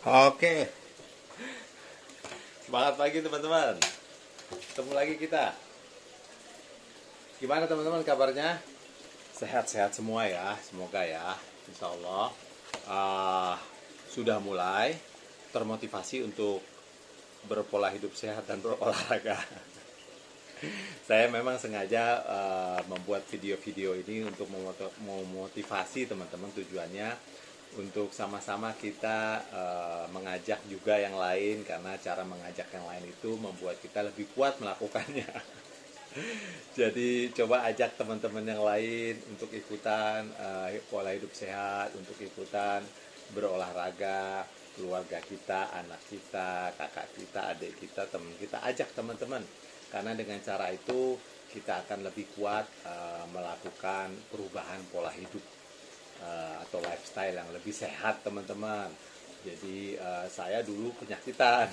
Oke, semangat pagi teman-teman. Ketemu lagi kita. Gimana teman-teman kabarnya? Sehat-sehat semua ya, semoga ya. Insya Allah sudah mulai termotivasi untuk berpola hidup sehat dan berolahraga. Saya memang sengaja membuat video-video ini untuk memotivasi teman-teman, tujuannya untuk sama-sama kita mengajak juga yang lain, karena cara mengajak yang lain itu membuat kita lebih kuat melakukannya. Jadi coba ajak teman-teman yang lain untuk ikutan pola hidup sehat, untuk ikutan berolahraga, keluarga kita, anak kita, kakak kita, adik kita, teman kita, ajak teman-teman. Karena dengan cara itu kita akan lebih kuat melakukan perubahan pola hidup atau lifestyle yang lebih sehat teman-teman. Jadi saya dulu penyakitan.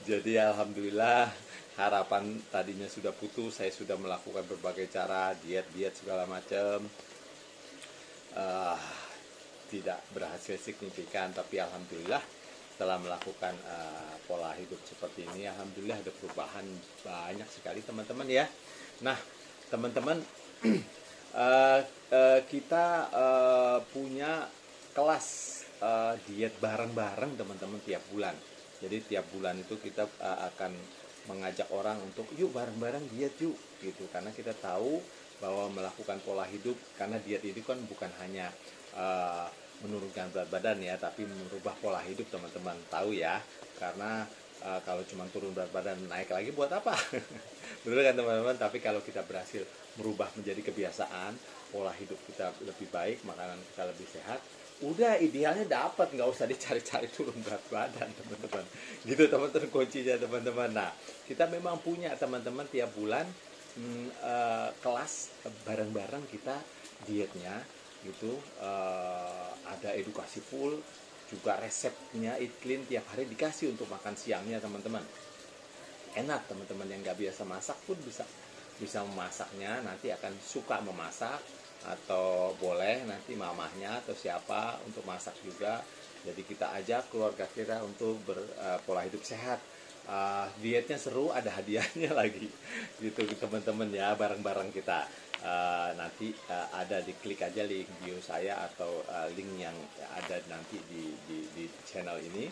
Jadi alhamdulillah harapan tadinya sudah putus. Saya sudah melakukan berbagai cara, diet segala macam, tidak berhasil signifikan. Tapi alhamdulillah setelah melakukan pola hidup seperti ini, alhamdulillah ada perubahan banyak sekali teman-teman ya. Nah teman-teman, kita punya kelas diet bareng-bareng teman-teman tiap bulan. Jadi tiap bulan itu kita akan mengajak orang untuk yuk bareng-bareng diet yuk gitu, karena kita tahu bahwa melakukan pola hidup, karena diet ini kan bukan hanya menurunkan berat badan ya, tapi merubah pola hidup teman-teman tahu ya. Karena kalau cuma turun berat badan naik lagi buat apa? Betul kan teman-teman? Tapi kalau kita berhasil merubah menjadi kebiasaan, pola hidup kita lebih baik, makanan kita lebih sehat, udah idealnya dapat, nggak usah dicari-cari turun berat badan teman-teman. Gitu teman-teman kuncinya teman-teman. Nah kita memang punya teman-teman tiap bulan kelas bareng-bareng kita dietnya gitu, ada edukasi full, juga resepnya Eat Clean tiap hari dikasih untuk makan siangnya teman-teman. Enak teman-teman yang nggak biasa masak pun bisa memasaknya, nanti akan suka memasak, atau boleh nanti mamahnya atau siapa untuk masak juga. Jadi kita ajak keluarga kita untuk berpola hidup sehat. Dietnya seru, ada hadiahnya lagi gitu teman-teman ya, bareng-bareng kita. Nanti ada, diklik aja link bio saya atau link yang ada nanti di channel ini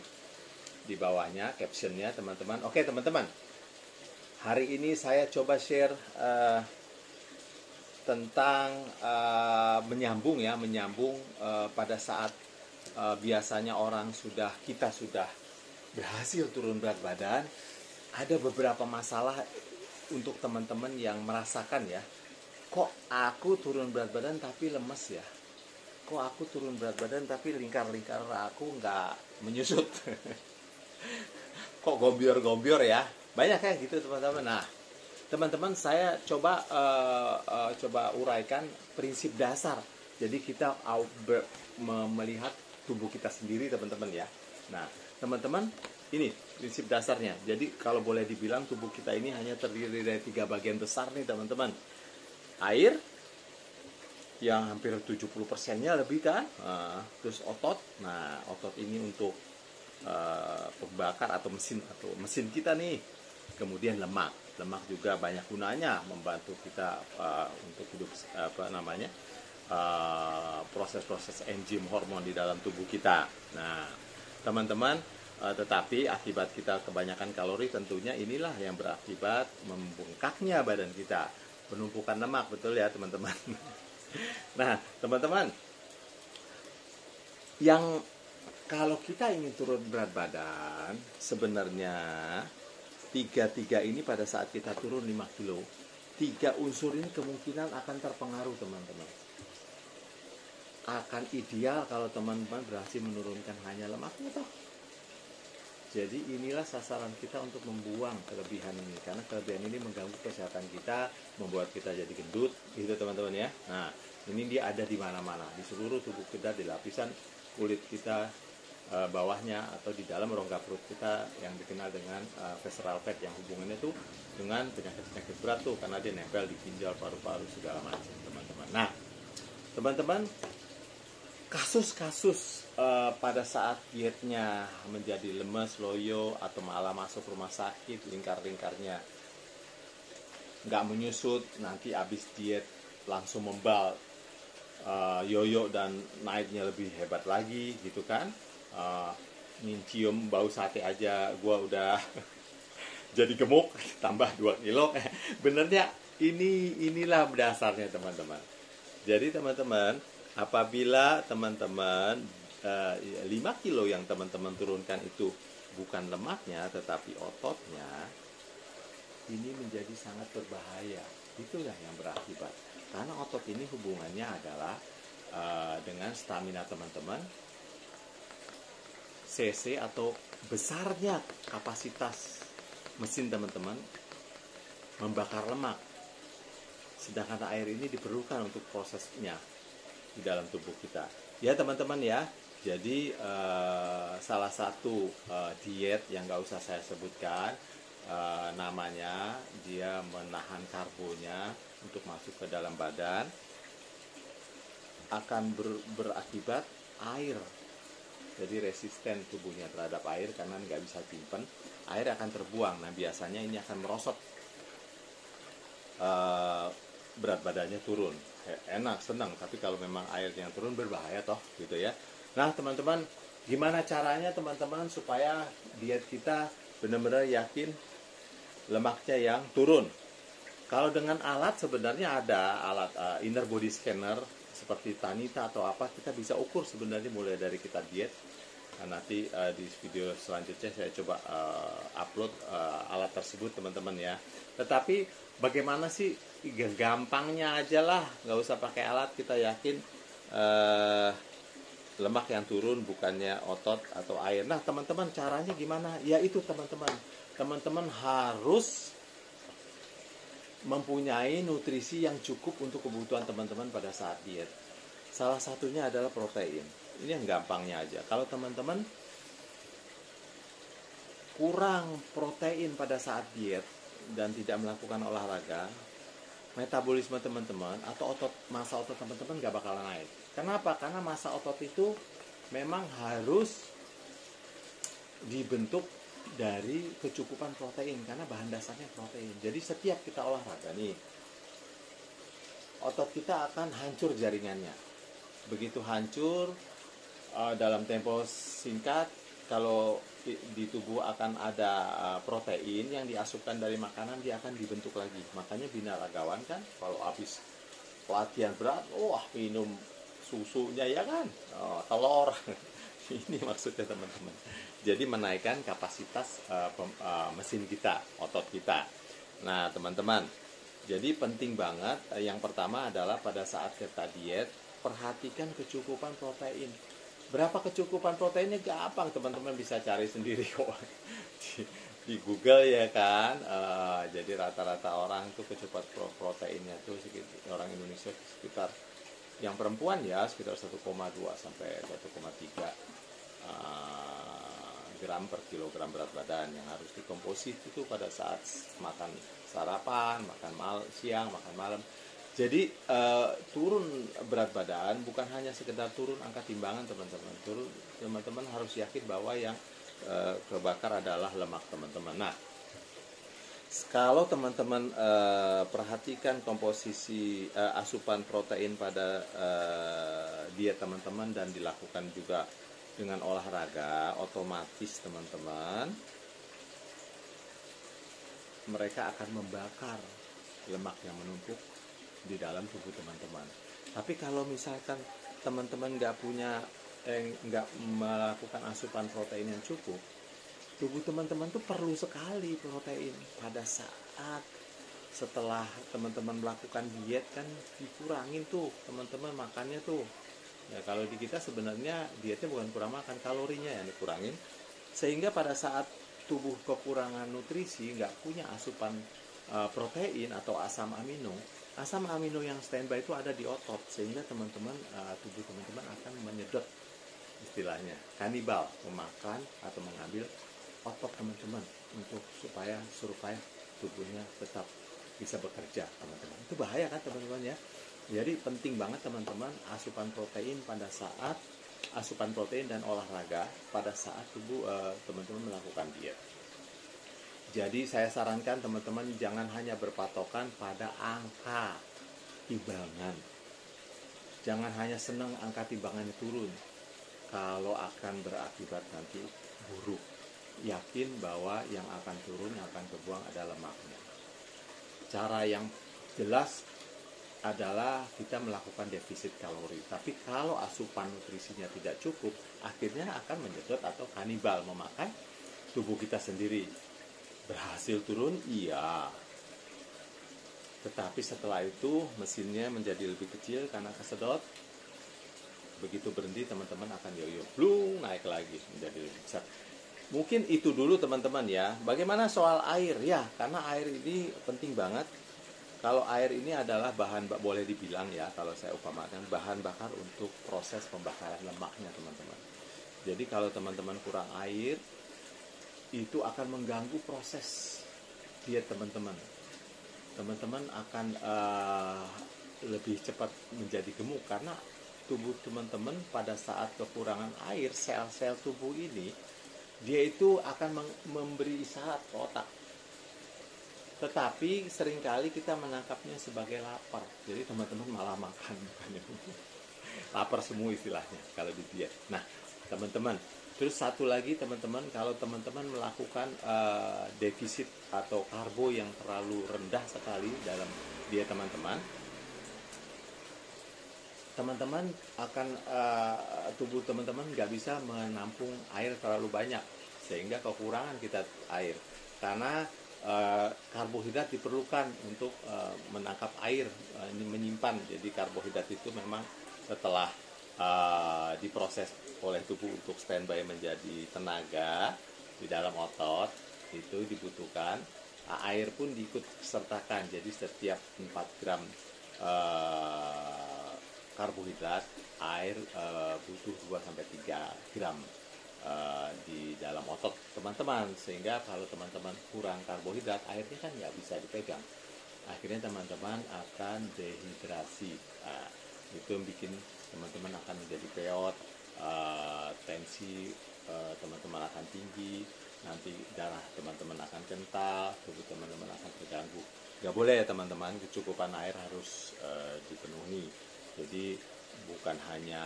di bawahnya captionnya teman-teman. Oke teman-teman, hari ini saya coba share tentang menyambung pada saat biasanya kita sudah berhasil turun berat badan, ada beberapa masalah untuk teman-teman yang merasakan ya, kok aku turun berat badan tapi lemes ya, kok aku turun berat badan tapi lingkar-lingkar aku nggak menyusut, kok gombior-gombior ya, banyak kan gitu teman-teman. Nah teman-teman, saya coba uraikan prinsip dasar. Jadi kita melihat tubuh kita sendiri teman-teman ya. Nah teman-teman, ini prinsip dasarnya. Jadi kalau boleh dibilang tubuh kita ini hanya terdiri dari 3 bagian besar nih teman-teman. Air yang hampir 70%-nya lebih kan, terus otot. Nah otot ini untuk pembakar atau mesin kita nih. Kemudian lemak juga banyak gunanya, membantu kita untuk hidup, proses-proses enzim hormon di dalam tubuh kita. Nah teman-teman, tetapi akibat kita kebanyakan kalori, tentunya inilah yang berakibat membengkaknya badan kita, penumpukan lemak, betul ya teman-teman. Nah teman-teman, yang kalau kita ingin turun berat badan, sebenarnya tiga ini pada saat kita turun 5 kilo, 3 unsur ini kemungkinan akan terpengaruh teman-teman. Akan ideal kalau teman-teman berhasil menurunkan hanya lemaknya toh. Jadi inilah sasaran kita untuk membuang kelebihan ini, karena kelebihan ini mengganggu kesehatan kita, membuat kita jadi gendut gitu teman-teman ya. Nah ini dia ada di mana-mana, di seluruh tubuh kita, di lapisan kulit kita bawahnya, atau di dalam rongga perut kita yang dikenal dengan visceral fat, yang hubungannya tuh dengan penyakit-penyakit berat tuh, karena dia nempel di ginjal, paru-paru segala macam teman-teman. Nah teman-teman, kasus-kasus pada saat dietnya menjadi lemes, loyo, atau malah masuk rumah sakit, lingkar-lingkarnya nggak menyusut, nanti habis diet langsung membal, yoyo dan naiknya lebih hebat lagi gitu kan. Cium bau sate aja gua udah jadi gemuk tambah 2 kilo. Benernya inilah dasarnya teman-teman. Jadi teman-teman, apabila teman-teman 5 kilo yang teman-teman turunkan itu bukan lemaknya tetapi ototnya, ini menjadi sangat berbahaya. Itulah yang berakibat. Karena otot ini hubungannya adalah dengan stamina teman-teman, cc atau besarnya kapasitas mesin teman-teman membakar lemak. Sedangkan air ini diperlukan untuk prosesnya di dalam tubuh kita. Ya teman-teman ya. Jadi salah satu diet yang gak usah saya sebutkan, namanya dia menahan karbonya untuk masuk ke dalam badan, akan berakibat air. Jadi resisten tubuhnya terhadap air karena nggak bisa simpen, air akan terbuang. Nah biasanya ini akan merosot, berat badannya turun. Enak, senang, tapi kalau memang air yang turun berbahaya toh gitu ya. Nah teman-teman, gimana caranya teman-teman supaya diet kita benar-benar yakin lemaknya yang turun? Kalau dengan alat, sebenarnya ada alat inner body scanner seperti Tanita atau apa, kita bisa ukur sebenarnya mulai dari kita diet. Nah, nanti di video selanjutnya saya coba upload alat tersebut teman-teman ya. Tetapi bagaimana sih, gampangnya aja lah, nggak usah pakai alat, kita yakin lemak yang turun bukannya otot atau air. Nah teman-teman, caranya gimana? Ya itu teman-teman harus mempunyai nutrisi yang cukup untuk kebutuhan teman-teman pada saat diet. Salah satunya adalah protein. Ini yang gampangnya aja. Kalau teman-teman kurang protein pada saat diet dan tidak melakukan olahraga, metabolisme teman-teman atau massa otot teman-teman gak bakalan naik. Kenapa? Karena massa otot itu memang harus dibentuk dari kecukupan protein, karena bahan dasarnya protein. Jadi setiap kita olahraga nih, otot kita akan hancur jaringannya. Begitu hancur, dalam tempo singkat, kalau di tubuh akan ada protein yang diasupkan dari makanan, dia akan dibentuk lagi. Makanya binaragawan kan kalau habis latihan berat, minum susunya ya kan, telur. Ini maksudnya teman-teman. Jadi menaikkan kapasitas mesin kita, otot kita. Nah teman-teman, jadi penting banget. Yang pertama adalah pada saat kita diet, perhatikan kecukupan protein. Berapa kecukupan proteinnya? Gampang teman-teman bisa cari sendiri kok di Google ya kan. Jadi rata-rata orang itu kecukupan proteinnya tuh orang Indonesia sekitar, yang perempuan ya sekitar 1,2 sampai 1,3 gram per kilogram berat badan yang harus dikomposit itu pada saat makan sarapan, makan siang, makan malam. Jadi turun berat badan bukan hanya sekedar turun angka timbangan teman-teman. Teman-teman harus yakin bahwa yang kebakar adalah lemak teman-teman. Nah, kalau teman-teman perhatikan komposisi asupan protein pada diet teman-teman dan dilakukan juga dengan olahraga, otomatis teman-teman mereka akan membakar lemak yang menumpuk di dalam tubuh teman-teman. Tapi kalau misalkan teman-teman nggak melakukan asupan protein yang cukup, tubuh teman-teman tuh perlu sekali protein. Pada saat setelah teman-teman melakukan diet kan dikurangin tuh teman-teman makannya tuh. Ya kalau di kita sebenarnya dietnya bukan kurang makan, kalorinya yang dikurangin. Sehingga pada saat tubuh kekurangan nutrisi, nggak punya asupan protein atau asam amino yang standby itu ada di otot. Sehingga teman-teman, tubuh teman-teman akan menyedot, istilahnya kanibal, memakan atau mengambil otot teman-teman untuk supaya tubuhnya tetap bisa bekerja teman-teman. Itu bahaya kan teman-teman ya. Jadi penting banget teman-teman asupan protein pada saat asupan protein dan olahraga pada saat tubuh teman-teman melakukan diet. Jadi saya sarankan teman-teman jangan hanya berpatokan pada angka timbangan. Jangan hanya senang angka timbangannya turun, kalau akan berakibat nanti buruk. Yakin bahwa yang akan turun, yang akan kebuang adalah lemaknya. Cara yang jelas adalah kita melakukan defisit kalori. Tapi kalau asupan nutrisinya tidak cukup, akhirnya akan menyedot atau kanibal, memakan tubuh kita sendiri. Berhasil turun? Iya. Tetapi setelah itu mesinnya menjadi lebih kecil karena kesedot. Begitu berhenti teman-teman akan yoyo, blung, naik lagi menjadi lebih besar. Mungkin itu dulu teman-teman ya. Bagaimana soal air? Ya, karena air ini penting banget. Kalau air ini adalah bahan, boleh dibilang ya, kalau saya upamakan bahan bakar untuk proses pembakaran lemaknya teman-teman. Jadi kalau teman-teman kurang air, itu akan mengganggu proses diet teman-teman. Teman-teman akan lebih cepat menjadi gemuk karena tubuh teman-teman pada saat kekurangan air, sel-sel tubuh ini dia itu akan memberi isyarat ke otak. Tetapi seringkali kita menangkapnya sebagai lapar. Jadi teman-teman malah makan bukannya lapar semua istilahnya kalau di diet. Nah, teman-teman, terus satu lagi teman-teman, kalau teman-teman melakukan defisit atau karbo yang terlalu rendah sekali dalam diet teman-teman akan tubuh teman-teman nggak bisa menampung air terlalu banyak sehingga kekurangan kita air karena karbohidrat diperlukan untuk menangkap air, ini menyimpan. Jadi karbohidrat itu memang setelah diproses oleh tubuh untuk standby menjadi tenaga di dalam otot itu dibutuhkan, air pun diikut sertakan. Jadi setiap 4 gram karbohidrat, air butuh 2-3 gram di dalam otot teman-teman. Sehingga kalau teman-teman kurang karbohidrat, airnya kan nggak bisa dipegang. Akhirnya teman-teman akan dehidrasi. Itu yang bikin teman-teman akan menjadi peot, tensi teman-teman akan tinggi, nanti darah teman-teman akan kental, tubuh teman-teman akan terganggu. Nggak boleh ya teman-teman, kecukupan air harus dipenuhi. Jadi bukan hanya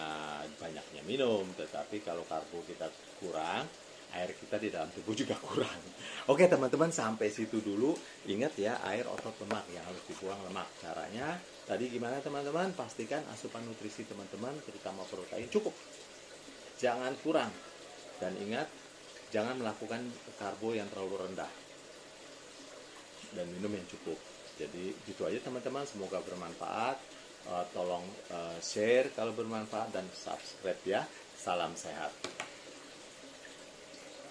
banyaknya minum, tetapi kalau karbo kita kurang, air kita di dalam tubuh juga kurang. Oke teman-teman, sampai situ dulu. Ingat ya, air, otot, lemak yang harus dibuang lemak. Caranya tadi gimana teman-teman? Pastikan asupan nutrisi teman-teman, terutama protein, cukup. Jangan kurang. Dan ingat, jangan melakukan karbo yang terlalu rendah. Dan minum yang cukup. Jadi gitu aja teman-teman, semoga bermanfaat. Tolong share kalau bermanfaat dan subscribe ya. Salam sehat.